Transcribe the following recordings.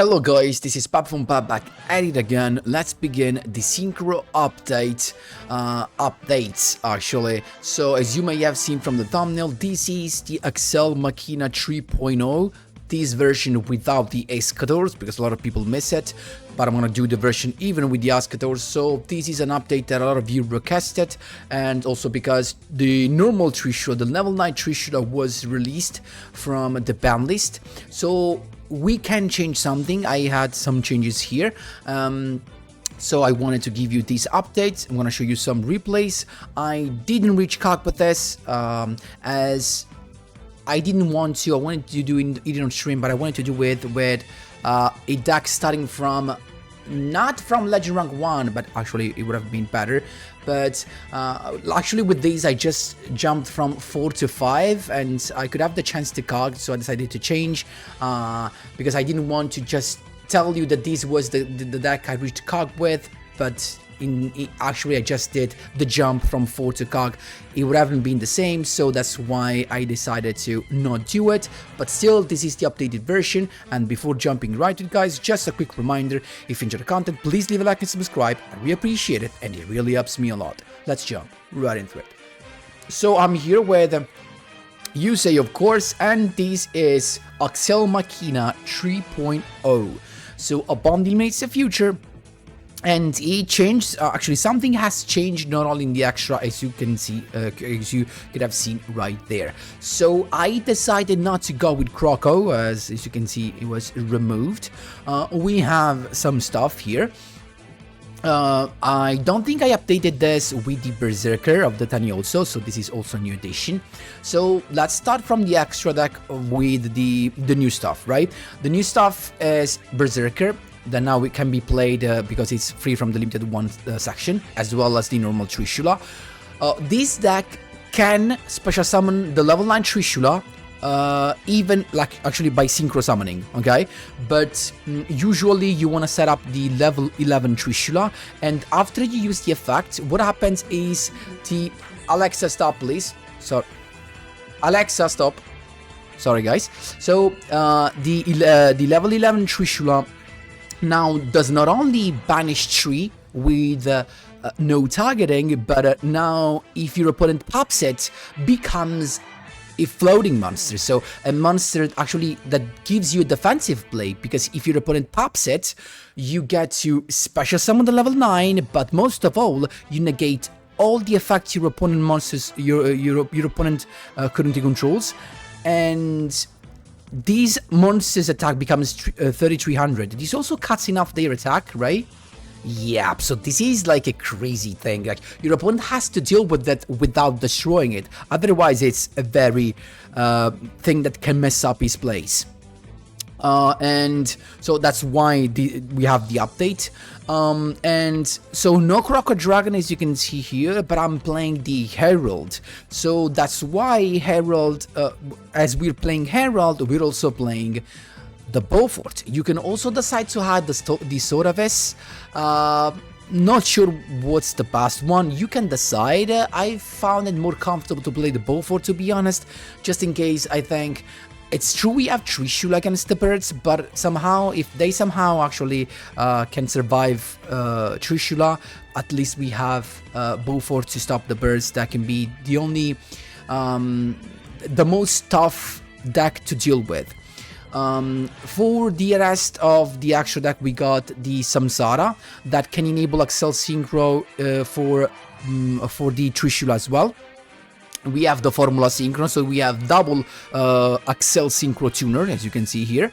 Hello guys, this is Pap from Pap back at it again. Let's begin the Synchro updates actually. So as you may have seen from the thumbnail, this is the ACCEL MACHINA 3.0. This version without the ACCEL, because a lot of people miss it, but I'm gonna do the version even with the ACCEL. So this is an update that a lot of you requested, and also because the normal TRISHULA, the level 9 TRISHULA was released from the ban list, so we can change something. I had some changes here. So I wanted to give you these updates. I'm gonna show you some replays. I didn't reach COG with this, as I didn't want to. I wanted to do it on stream, but I wanted to do it with a deck starting from, not from Legend Rank 1, but actually it would have been better. But actually with these I just jumped from 4 to 5, and I could have the chance to COG, so I decided to change, because I didn't want to just tell you that this was the deck I reached COG with, but actually I just did the jump from 4 to COG. It would haven't been the same, so that's why I decided to not do it. But still, this is the updated version. And before jumping right to it, guys, just a quick reminder: if you enjoy the content, please leave a like and subscribe. We appreciate it, and it really helps me a lot. Let's jump right into it. So I'm here with yugioh, of course, and this is ACCEL MACHINA 3.0. So a bomb eliminates the future. And it changed, actually something has changed not only in the extra, as you can see, as you could have seen right there. So I decided not to go with Croco, as you can see it was removed. We have some stuff here. I don't think I updated this with the Berserker of the Tani also, so this is also a new addition. So let's start from the extra deck with the new stuff, right? The new stuff is Berserker, that now it can be played because it's free from the limited one section, as well as the normal TRISHULA. This deck can special summon the level 9 TRISHULA, even like actually by synchro summoning, okay? But usually you want to set up the level 11 TRISHULA, and after you use the effect, what happens is the Alexa, stop please. So Alexa, stop. Sorry guys. So the level 11 TRISHULA now does not only banish 3 with no targeting, but now if your opponent pops it, becomes a floating monster. So a monster actually that gives you a defensive play, because if your opponent pops it, you get to special summon the level 9, but most of all, you negate all the effects your opponent monsters, your opponent currently controls, and these monsters' attack becomes 3300. This also cuts enough their attack, right? Yeah, so this is like a crazy thing. Like, your opponent has to deal with that without destroying it. Otherwise, it's a very thing that can mess up his plays. And so that's why we have the update. And so no Croco Dragon, as you can see here, but I'm playing the Herald. So that's why Herald, as we're playing Herald, we're also playing the Beaufort. You can also decide to add the Soravis. Not sure what's the best one. You can decide. I found it more comfortable to play the Beaufort, to be honest, just in case. I think it's true we have TRISHULA against the birds, but somehow, if they somehow actually can survive TRISHULA, at least we have Beaufort to stop the birds. That can be the only, the most tough deck to deal with. For the rest of the extra deck, we got the Samsara that can enable ACCEL Synchro for the TRISHULA as well. We have the Formula Synchro, so we have double ACCEL Synchro tuner, as you can see here.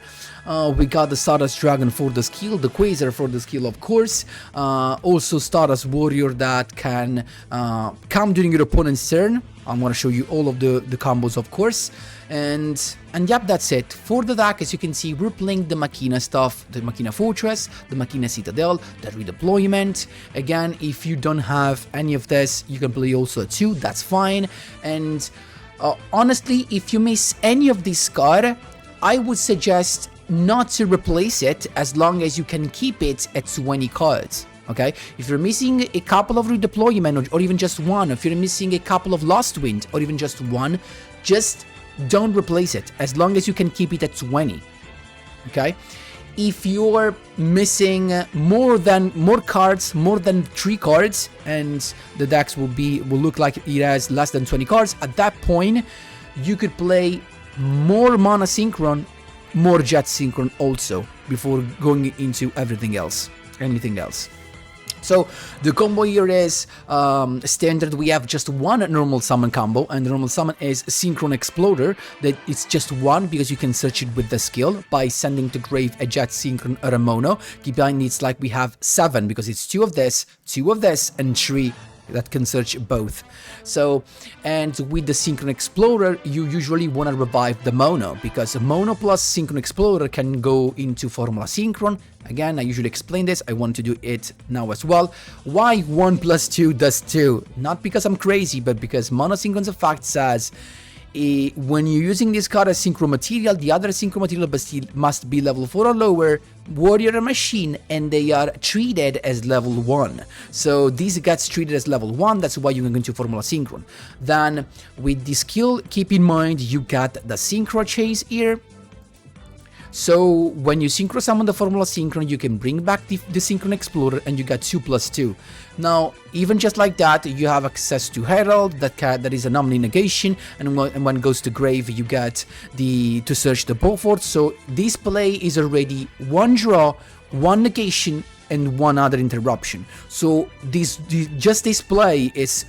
We got the Stardust Dragon for the skill, the Quasar for the skill, of course. Also Stardust Warrior that can come during your opponent's turn. I'm gonna show you all of the combos, of course. And yep, that's it. For the deck, as you can see, we're playing the Machina stuff, the Machina Fortress, the Machina Citadel, the redeployment. Again, if you don't have any of this, you can play also 2, that's fine. And honestly, if you miss any of this card, I would suggest not to replace it, as long as you can keep it at 20 cards. Okay, if you're missing a couple of redeployment, or even just one, if you're missing a couple of Lost Wind, or even just one, just don't replace it, as long as you can keep it at 20. Okay, If you're missing more cards, more than 3 cards, and the decks will look like it has less than 20 cards, at that point you could play more Mana Synchron, more Jet Synchron also, before going into anything else. So the combo here is standard. We have just one normal summon combo, and the normal summon is Synchron Exploder. That it's just one because you can search it with the skill by sending to grave a Jet Synchron or a Mono. Keep in mind it's like we have 7 because it's 2 of this, and 3 that can search both. So, and with the Synchron Explorer, you usually want to revive the Mono, because Mono plus Synchron Explorer can go into Formula Synchron. Again, I usually explain this, I want to do it now as well. Why 1 plus 2 does 2? Not because I'm crazy, but because Mono Synchron's effect says when you're using this card as Synchro Material, the other Synchro Material must be level 4 or lower, Warrior or Machine, and they are treated as level 1. So this gets treated as level 1, that's why you can go into Formula Synchron. Then, with the skill, keep in mind you got the Synchro Chase here. So when you Synchro summon the Formula Synchron, you can bring back the Synchron Explorer, and you got 2 plus 2. Now, even just like that, you have access to Herald, that is a anomaly negation, and when it goes to grave, you get to search the Beaufort. So this play is already 1 draw, 1 negation, and 1 other interruption. So just this play it's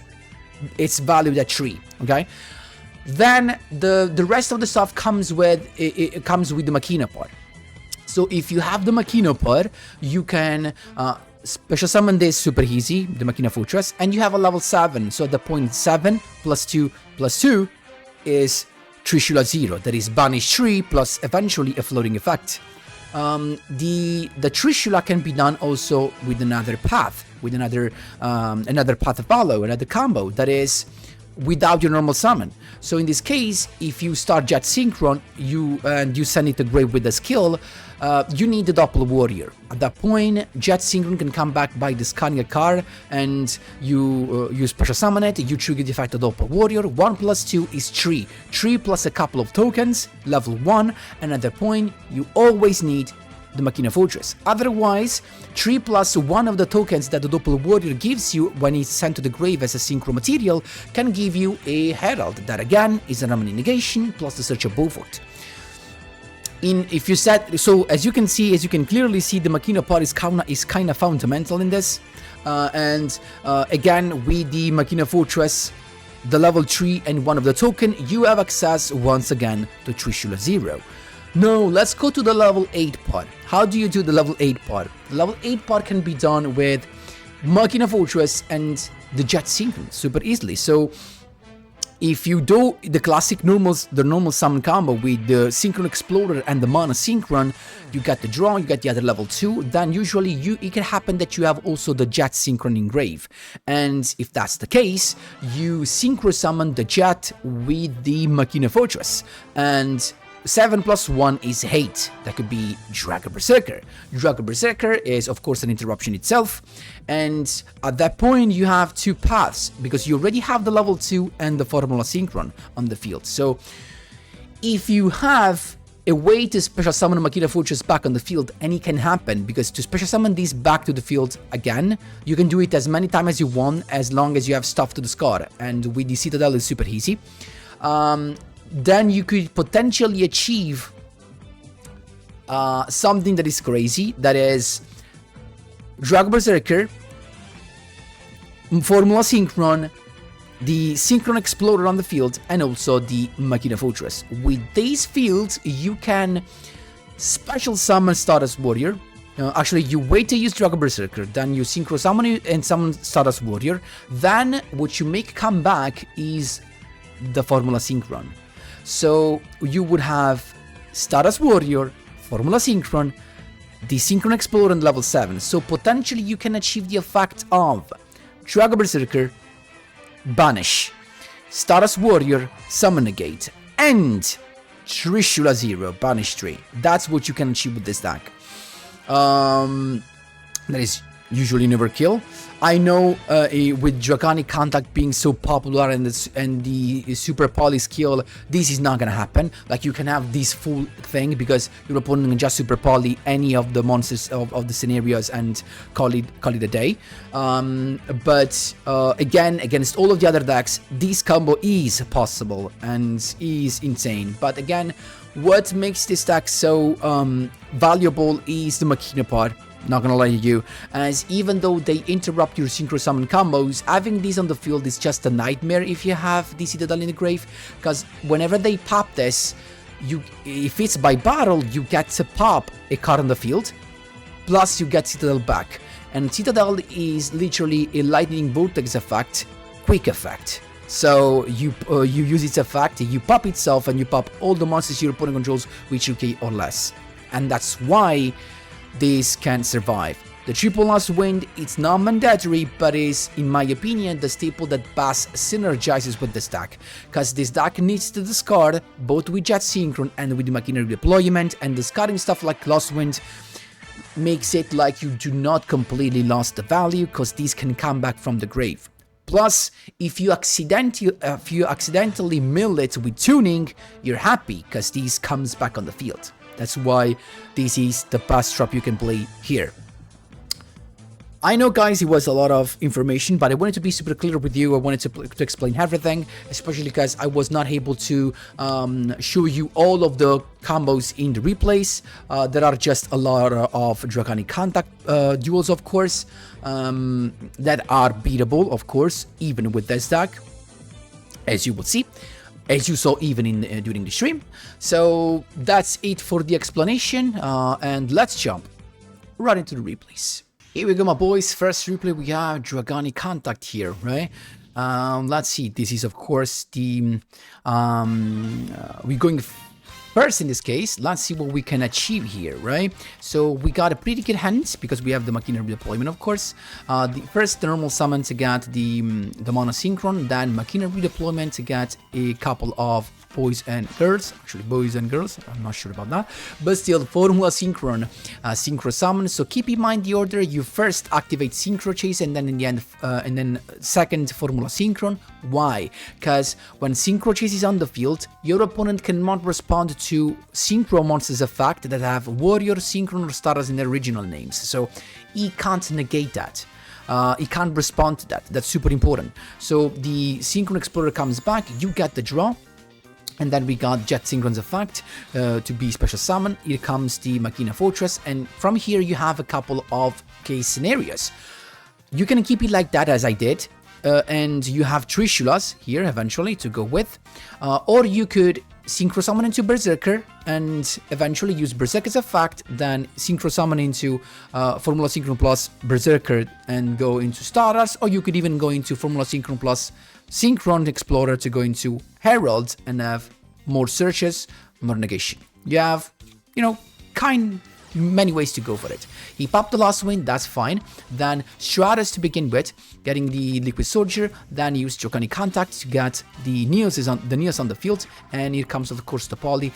valued at 3. Okay. Then the rest of the stuff comes with the Machina part. So if you have the Machina part, you can special summon this super easy, the Machina Fortress, and you have a level 7. So at the point 7 plus 2 plus 2 is TRISHULA 0. That is banish 3 plus eventually a floating effect. The TRISHULA can be done also with another path, with another path of follow, another combo, that is without your normal summon. So in this case, if you start Jet Synchron, you send it to grave with the skill, you need the Doppel Warrior. At that point, Jet Synchron can come back by discarding a card, and you special summon it, you trigger the effect of Doppel Warrior. 1 plus 2 is 3. 3 plus a couple of tokens, level 1, and at that point, you always need the Machina Fortress. Otherwise, 3 plus 1 of the tokens that the Doppel Warrior gives you when it's sent to the grave as a Synchro Material can give you a Herald. That again is an anomaly negation plus the Search of Beaufort. So as you can clearly see, the Machina part is kind of fundamental in this. Again, with the Machina Fortress, the level 3 and 1 of the token, you have access once again to TRISHULA 0. Now, let's go to the level 8 part. How do you do the level 8 part? The level 8 part can be done with Machina Fortress and the Jet Synchron super easily. So, if you do the classic normal summon combo with the Synchron Explorer and the Mana Synchron, you get the draw, you get the other level 2, then usually it can happen that you have also the Jet Synchron in grave. And if that's the case, you Synchro summon the Jet with the Machina Fortress. And 7 plus 1 is 8. That could be Dragon Berserker. Dragon Berserker is, of course, an interruption itself. And at that point, you have 2 paths, because you already have the level 2 and the Formula Synchron on the field. So, if you have a way to special summon a Machina Fortress back on the field, and it can happen, because to special summon these back to the field again, you can do it as many times as you want, as long as you have stuff to discard. And with the Citadel, it's super easy. Then you could potentially achieve something that is crazy, that is Dragon Berserker, Formula Synchron, the Synchron Explorer on the field, and also the Machina Fortress. With these fields, you can special summon Stardust Warrior. Actually, you wait to use Dragon Berserker, then you Synchro summon it and summon Stardust Warrior. Then what you make come back is the Formula Synchron. So you would have Stardust Warrior, Formula Synchron, the Synchron Explorer and level 7. So potentially you can achieve the effect of Dragon Berserker, Banish, Stardust Warrior, Summon Negate, and TRISHULA 0, Banish 3. That's what you can achieve with this deck. That is usually never kill. I know with Dragonic Contact being so popular and the Super Poly skill, this is not gonna happen. Like, you can have this full thing because your opponent can just Super Poly any of the monsters of the scenarios and call it a day. But again, against all of the other decks, this combo is possible and is insane. But again, what makes this deck so valuable is the Machina part. Not gonna lie to you, as even though they interrupt your Synchro Summon combos, having these on the field is just a nightmare if you have the Citadel in the grave, because whenever they pop this, if it's by battle, you get to pop a card on the field, plus you get Citadel back. And Citadel is literally a lightning vortex effect, quick effect. So you use its effect, you pop itself, and you pop all the monsters your opponent controls with 2k or less. And that's why this can survive. The triple last wind, it's not mandatory, but is, in my opinion, the staple that best synergizes with this deck, because this deck needs to discard both with Jet Synchron and with the Machina Redeployment, and discarding stuff like Lost Wind makes it like you do not completely lost the value, because these can come back from the grave. Plus, if you accidentally mill it with tuning, you're happy, because these comes back on the field. That's why this is the best trap you can play here. I know, guys, it was a lot of information, but I wanted to be super clear with you. I wanted to explain everything, especially because I was not able to show you all of the combos in the replays. There are just a lot of Dragonic Contact duels, of course, that are beatable, of course, even with this deck, as you will see. As you saw even during the stream. So that's it for the explanation, and let's jump right into the replays. Here we go, my boys. First replay, we have Dragonic Contact here, right? Let's see. This is, of course, the we're going first in this case. Let's see what we can achieve here, right? So we got a pretty good hand because we have the Machina Redeployment, of course. The first normal summon to get the Mono Synchron, then Machina Redeployment to get a couple of boys and girls, actually boys and girls, I'm not sure about that, but still Formula Synchron, Synchro Summon. So keep in mind the order: you first activate Synchro Chase and then in the end, and then second Formula Synchron. Why? Because when Synchro Chase is on the field, your opponent cannot respond to Synchro monsters effect that have Warrior, Synchron, or Stardust in their original names, so he can't negate that. He can't respond to that. That's super important. So the Synchron Explorer comes back, you get the draw. And then we got Jet Synchron's effect to be special summon. Here comes the Machina Fortress, and from here you have a couple of case scenarios. You can keep it like that as I did, and you have Trishulas here eventually to go with, or you could Synchro Summon into Berserker and eventually use Berserker's effect, then Synchro Summon into Formula Synchron plus Berserker and go into Stardust, or you could even go into Formula Synchron plus Synchron Explorer to go into Herald and have more searches, more negation. You have, you know, many ways to go for it. He popped the last wind, that's fine. Then Stratus to begin with, getting the Liquid Soldier, then use Dragonic Contact to get the Neos on the field, and here comes, of course, the Poly.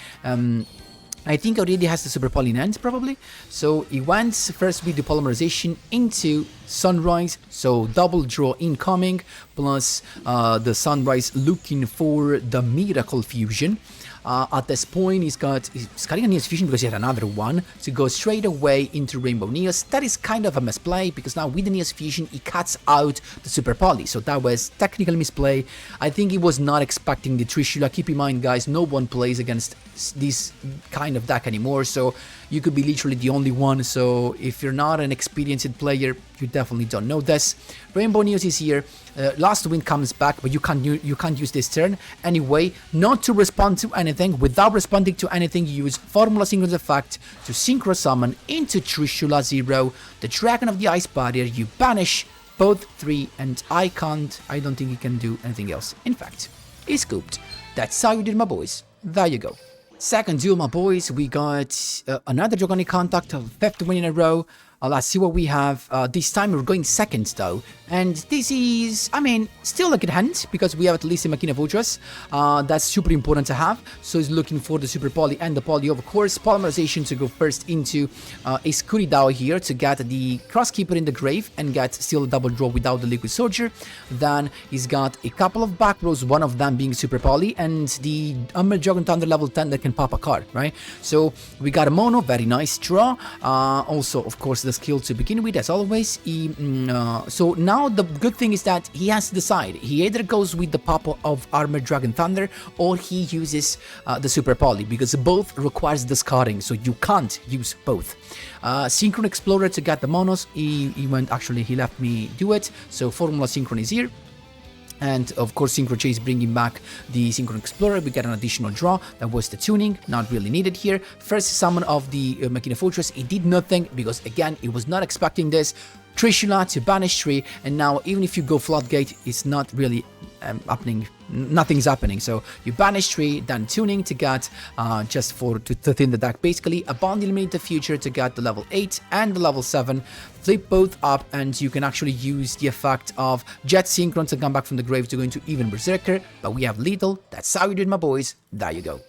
I think already has the Super Poly in hand, probably. So he went first with the Polymerization into Sunrise, so double draw incoming, plus the Sunrise looking for the Miracle Fusion. At this point, he's cutting a Neos Fusion because he had another one to go straight away into Rainbow Neos. That is kind of a misplay because now with the Neos Fusion, he cuts out the Super Poly. So that was technical misplay. I think he was not expecting the Trishula. Keep in mind, guys, no one plays against this kind of deck anymore. So you could be literally the only one. So if you're not an experienced player, you definitely don't know this. Rainbow Neos is here. Last Wind comes back, but you can't use this turn anyway. Not to respond to anything. Without responding to anything, you use Formula Synchron's effect to Synchro Summon into Trishula 0, the Dragon of the Ice Barrier. You banish both 3, and I don't think you can do anything else. In fact, he's scooped. That's how you did, my boys. There you go. Second duel, my boys, we got another Dragonic Contact, 5th win in a row. Let's see what we have. This time we're going second though. And this is, I mean, still a good hand because we have at least a Machina Fortress. That's super important to have. So he's looking for the Super Poly and the Poly, of course. Polymerization to go first into a Skuri Dao here to get the Crosskeeper in the grave and get still a double draw without the Liquid Soldier. Then he's got a couple of back rows, one of them being Super Poly and the Dragon Thunder level 10 that can pop a card, right? So we got a mono, very nice draw. Also, of course, the skill to begin with, as always. So now the good thing is that he has to decide. He either goes with the pop of Armored Dragon Thunder or he uses the Super Poly, because both requires discarding, so you can't use both. Synchron Explorer to get the monos. He left me do it. So Formula Synchron is here. And of course, Synchro Chase bringing back the Synchron Explorer. We get an additional draw. That was the tuning, not really needed here. First summon of the Machina Fortress. It did nothing because, again, it was not expecting this. Trishula to banish 3, and now even if you go Floodgate, it's not really happening. Nothing's happening. So you banish 3, then tuning to get just to thin the deck. Basically, a Bond Eliminate the Future to get the level 8 and the level 7. Flip both up, and you can actually use the effect of Jet Synchron to come back from the grave to go into even Berserker. But we have lethal. That's how you did, my boys. There you go.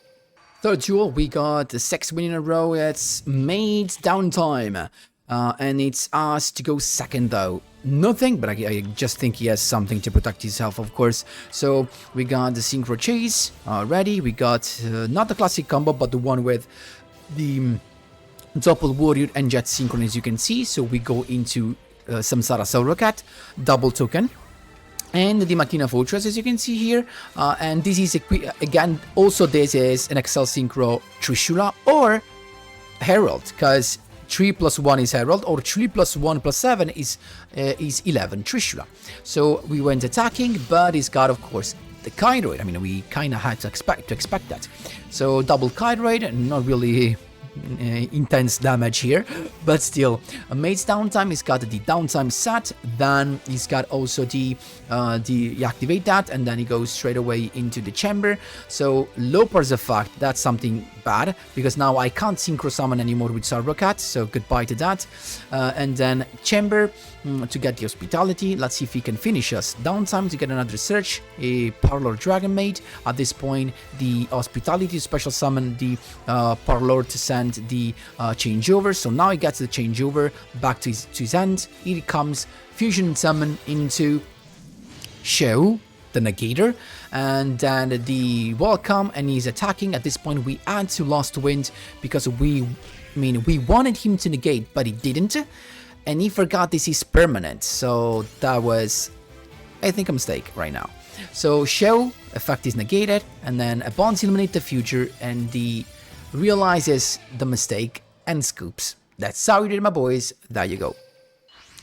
Third duel, we got the 6th win in a row. It's made downtime. And it's asked to go second though. Nothing, but I just think he has something to protect himself, of course. So we got the Synchro Chase ready. We got not the classic combo, but the one with the Doppel Warrior and Jet Synchron, as you can see. So we go into Samsara Soul Rocket, double token. And the Machina Fortress, as you can see here. And this is, again, also this is an ACCEL Synchro Trishula or Herald, because 3 plus 1 is Herald, or 3 plus 1 plus 7 is 11 Trishula. So we went attacking, but he's got, of course, the Kairoid. I mean, we kind of had to expect that. So double Kairoid, not really intense damage here, but still. Maid's downtime, he's got the downtime set, then he's got also the activate that, and then he goes straight away into the chamber. So low pars effect, that's something bad, because now I can't synchro summon anymore with Sarbocat, so goodbye to that. And then chamber to get the hospitality. Let's see if he can finish us. Downtime to get another search, a Parlor Dragonmaid. At this point, the hospitality special summon the Parlor to send the changeover. So now he gets the changeover back to his hand. Here comes fusion summon into Show, the Negator, and then the welcome, and he's attacking. At this point, we add to Lost Wind because we wanted him to negate, but he didn't, and he forgot this is permanent. So that was, I think, a mistake right now. So Show effect is negated, and then a Bonds eliminate the future, and the realizes the mistake and scoops. That's how you did, my boys. There you go.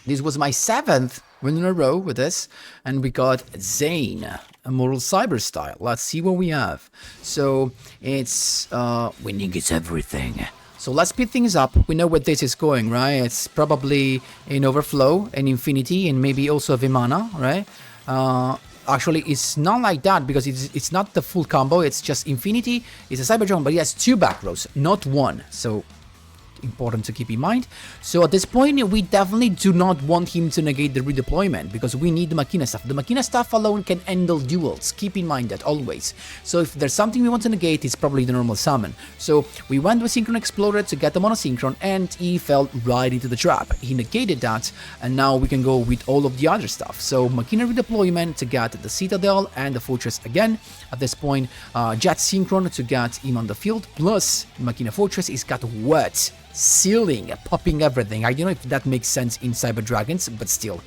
This was my 7th win in a row with this, and we got Zane, Immortal Cyber style. Let's see what we have. So it's winning is everything. So let's speed things up. We know where this is going, right? It's probably an Overflow, an Infinity, and maybe also a Vimana, right? Actually, it's not like that because it's not the full combo. It's just Infinity. It's a Cyber Dragon, but he has 2 back rows, not 1. So important to keep in mind. So at this point, we definitely do not want him to negate the redeployment because we need the Machina stuff. The Machina stuff alone can handle duels. Keep in mind that always. So if there's something we want to negate, it's probably the normal summon. So we went with Synchron Explorer to get the Monosynchron, and he fell right into the trap. He negated that, and now we can go with all of the other stuff. So Machina redeployment to get the Citadel and the Fortress again. At this point, Jet Synchron to get him on the field, plus Machina Fortress is got what? Sealing, popping everything. I don't know if that makes sense in Cyber Dragons, but still.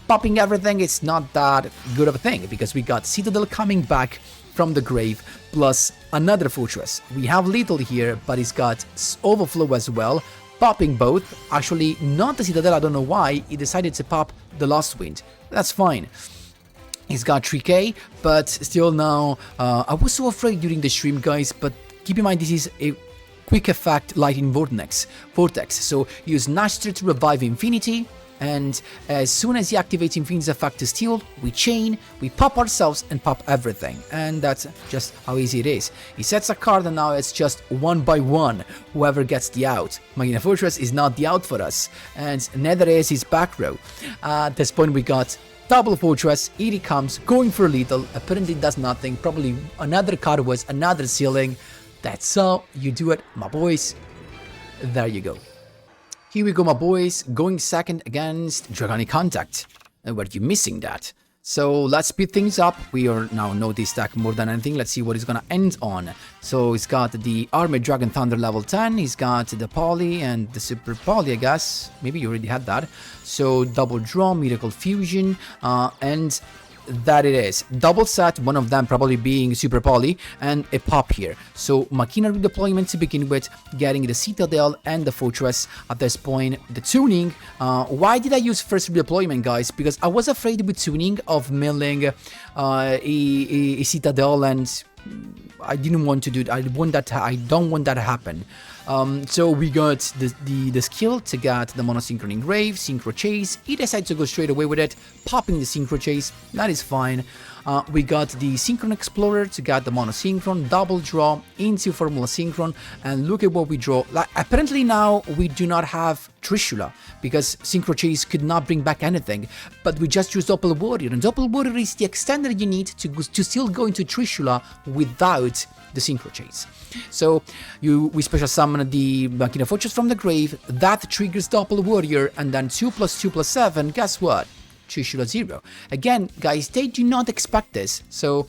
Popping everything is not that good of a thing, because we got Citadel coming back from the grave, plus another Fortress. We have Lethal here, but he's got Overflow as well, popping both. Actually, not the Citadel, I don't know why, he decided to pop the Lost Wind. That's fine. He's got 3k, but still now, I was so afraid during the stream, guys, but keep in mind this is a quick effect Lightning Vortex. So use Nashter to revive Infinity, and as soon as he activates Infinite's effect to steal, we chain, we pop ourselves and pop everything, and that's just how easy it is. He sets a card and now it's just 1 by 1, whoever gets the out. Machina Fortress is not the out for us, and neither is his back row. At this point we got double Fortress, here he comes, going for lethal, apparently does nothing, probably another card was another ceiling. That's how you do it, my boys. There you go. Here we go, my boys, going second against Dragonic Contact. Were you missing that? So let's speed things up. We are now know this deck more than anything. Let's see what it's gonna end on. So he's got the Armored Dragon Thunder level 10. He's got the Poly and the Super Poly, I guess. Maybe you already had that. So double draw, Miracle Fusion, and that it is. Double set, one of them probably being Super Poly, and a pop here. So Machina redeployment to begin with, getting the Citadel and the Fortress at this point. The tuning, why did I use first redeployment, guys? Because I was afraid with tuning of milling a Citadel, and I didn't want to do it. I don't want that to happen. So we got the skill to get the Monosynchron Engrave, Synchro Chase. He decided to go straight away with it, popping the Synchro Chase. That is fine. We got the Synchron Explorer to get the Monosynchron, double draw into Formula Synchron, and look at what we draw. Like, apparently now we do not have Trishula, because Synchro Chase could not bring back anything, but we just use Doppel Warrior, and Doppel Warrior is the extender you need to still go into Trishula without the Synchro Chase. So we special summon the Machina Fortress from the grave, that triggers Doppel Warrior, and then 2 + 2 + 7, guess what? Trishula 0. Again, guys, they do not expect this. So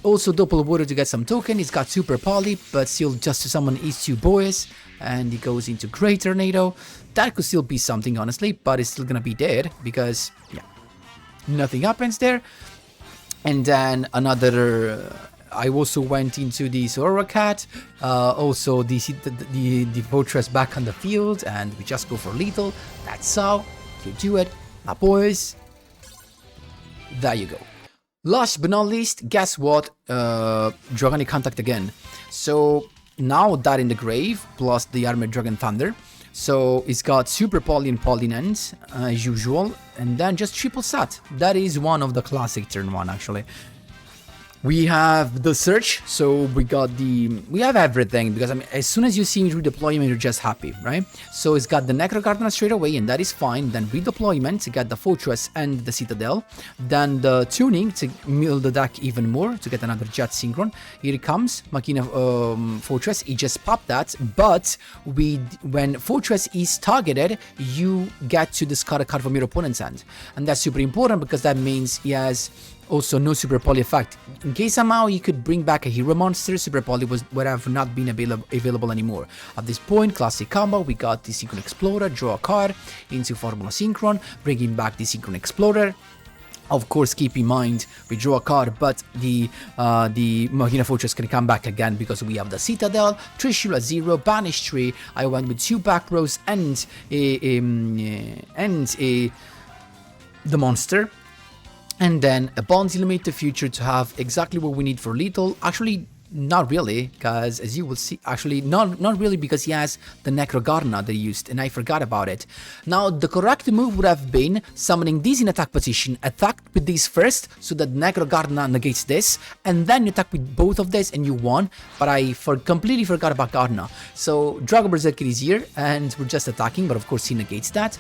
also Doppel Warrior to get some token. He's got Super Poly, but still just to summon his 2 boys, and he goes into Great Tornado. That could still be something, honestly, but it's still gonna be dead because, yeah, nothing happens there. And then another. I also went into the Sorora Cat, also the Fortress back on the field, and we just go for lethal. That's how you do it, my boys. There you go. Last but not least, guess what? Dragonic Contact again. So now that in the grave, plus the Armored Dragon Thunder. So it's got Super Poly and Polynend, as usual, and then just triple set. That is one of the classic turn 1, actually. We have the search, so we have everything, because I mean, as soon as you see redeployment, you're just happy, right? So it's got the Necro Gardener straight away, and that is fine. Then redeployment to get the Fortress and the Citadel. Then the tuning to mill the deck even more to get another Jet Synchron. Here it comes, Machina Fortress. He just popped that, but when Fortress is targeted, you get to discard a card from your opponent's hand, and that's super important because that means he has also no Super Poly effect. In case somehow you could bring back a hero monster, Super Poly would have not been available anymore. At this point, classic combo, we got the Synchron Explorer, draw a card into Formula Synchron, bringing back the Synchron Explorer. Of course, keep in mind, we draw a card, but the Machina Fortress can come back again because we have the Citadel, Trishula 0, Banish 3. I went with 2 back rows and the monster. And then a bounty limit the future to have exactly what we need for lethal. Actually, not really, because as you will see, actually not really, because he has the Necro Gardener they used, and I forgot about it. Now, the correct move would have been summoning this in attack position, attack with this first, so that Necro Gardener negates this, and then you attack with both of this and you won, but I completely forgot about Gardener. So, Dragon Berserker is here, and we're just attacking, but of course he negates that,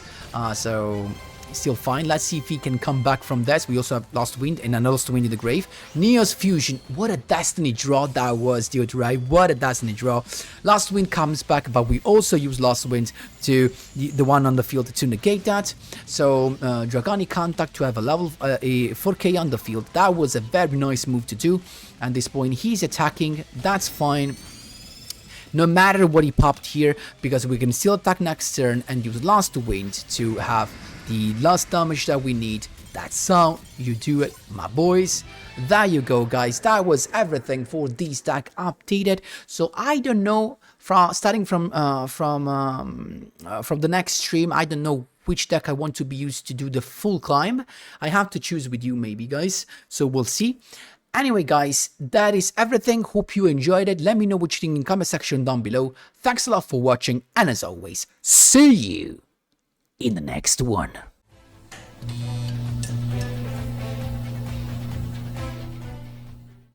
so still fine. Let's see if he can come back from this. We also have Lost Wind and another Lost Wind in the grave. Neos Fusion. What a destiny draw that was, dude, right? What a destiny draw. Lost Wind comes back, but we also use Lost Wind to the one on the field to negate that. So Dragonic Contact to have a level a 4k on the field. That was a very nice move to do. At this point, he's attacking. That's fine. No matter what he popped here, because we can still attack next turn and use Lost Wind to have the last damage that we need. That's how you do it, my boys. There you go, guys. That was everything for this deck updated. So I don't know, starting from the next stream, I don't know which deck I want to be used to do the full climb. I have to choose with you, maybe, guys. So we'll see. Anyway, guys, that is everything. Hope you enjoyed it. Let me know what you think in the comment section down below. Thanks a lot for watching, and as always, see you in the next one.